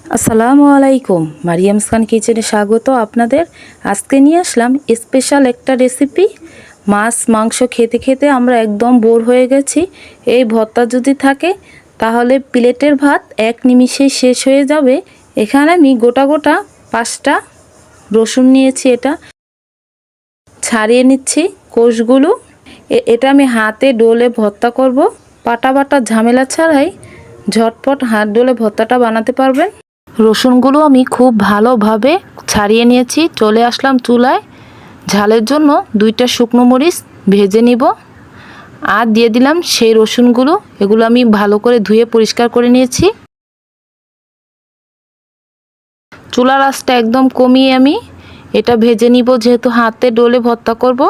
আসসালামু আলাইকুম, মারিয়ামস খান কিচেনে স্বাগত আপনাদের। আজকে নিয়ে আসলাম স্পেশাল একটা রেসিপি। মাছ মাংস খেতে খেতে আমরা একদম বোর হয়ে গেছি। এই ভর্তা যদি থাকে তাহলে প্লেটের ভাত এক নিমিষেই শেষ হয়ে যাবে। এখানে আমি গোটা গোটা 5টা রসুন নিয়েছি, এটা ছাড়িয়ে নিচ্ছি কোষগুলো। এটা আমি হাতে ডলে ভর্তা করব। পাটা বাটা ঝামেলা ছাড়াই ঝটপট হাত ডলে ভর্তাটা বানাতে পারবেন। রসুনগুলো আমি খুব ভালোভাবে ছাড়িয়ে নিয়েছি। চলে আসলাম চুলায়। ঝালের জন্য 2টা শুকনো মরিচ ভেজে নিব আর দিয়ে দিলাম সেই রসুনগুলো। এগুলো আমি ভালো করে ধুয়ে পরিষ্কার করে নিয়েছি। চুলার আঁচটা একদম কমিয়ে আমি এটা ভেজে নিব। যেহেতু হাতে ডলে ভর্তা করব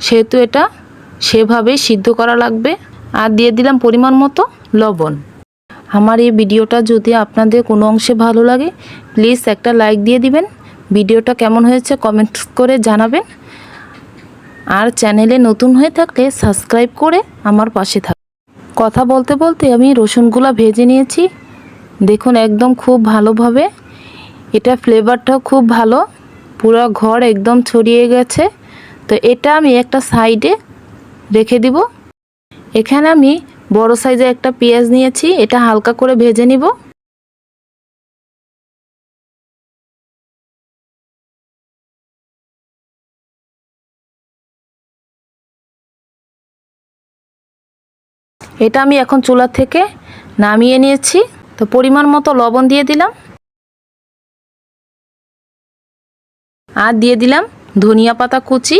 সেহেতু এটা সেভাবেই সিদ্ধ করা লাগবে। আর দিয়ে দিলাম পরিমাণ মতো লবণ। আমার এই ভিডিওটা যদি আপনাদের কোনো অংশে ভালো লাগে প্লিজ একটা লাইক দিয়ে দিবেন। ভিডিওটা কেমন হয়েছে কমেন্ট করে জানাবেন। আর চ্যানেলে নতুন হয়ে থাকলে সাবস্ক্রাইব করে আমার পাশে থাকবেন। কথা বলতে বলতে আমি রসুনগুলো ভেজে নিয়েছি। দেখুন একদম খুব ভালোভাবে, এটা ফ্লেভারটাও খুব ভালো, পুরো ঘর একদম ছড়িয়ে গেছে। তো এটা আমি একটা সাইডে রেখে দিব। এখানে আমি বড় সাইজের একটা পেঁয়াজ নিয়েছি, এটা হালকা করে ভেজে নিব। এটা আমি এখন চুলা থেকে নামিয়ে নিয়েছি। তো পরিমাণ মতো লবণ দিয়ে দিলাম আর দিয়ে দিলাম ধনিয়া পাতা কুচি।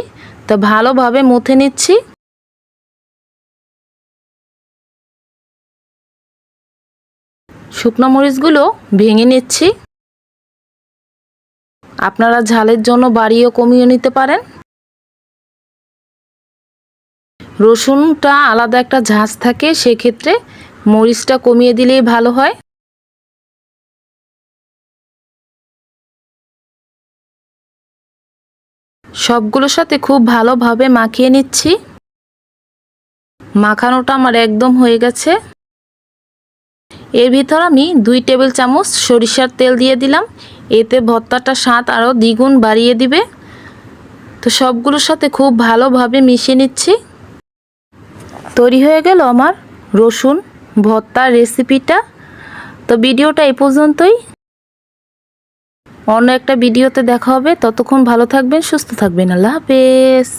তো ভালোভাবে মুথে নিচ্ছি। শুকনো মরিচগুলো ভেঙে নিচ্ছি। আপনারা ঝালের জন্য বাড়িয়ে কমিয়ে নিতে পারেন। রসুনটা আলাদা একটা ঝাঁজ থাকে, সেক্ষেত্রে মরিচটা কমিয়ে দিলেই ভালো হয়। সবগুলোর সাথে খুব ভালোভাবে মাখিয়ে নিচ্ছি। মাখানোটা আমার একদম হয়ে গেছে। এর ভিতর আমি 2 টেবিল চামচ সরিষার তেল দিয়ে দিলাম। এতে ভর্তাটা স্বাদ আরও দ্বিগুণ বাড়িয়ে দিবে। তো সবগুলোর সাথে খুব ভালোভাবে মিশিয়ে নিচ্ছি। তৈরি হয়ে গেল আমার রসুন ভর্তার রেসিপিটা। তো ভিডিওটা এই পর্যন্তই। অন্য একটা ভিডিওতে দেখা হবে। ততক্ষণ ভালো থাকবেন, সুস্থ থাকবেন। আল্লাহ হাফেজ।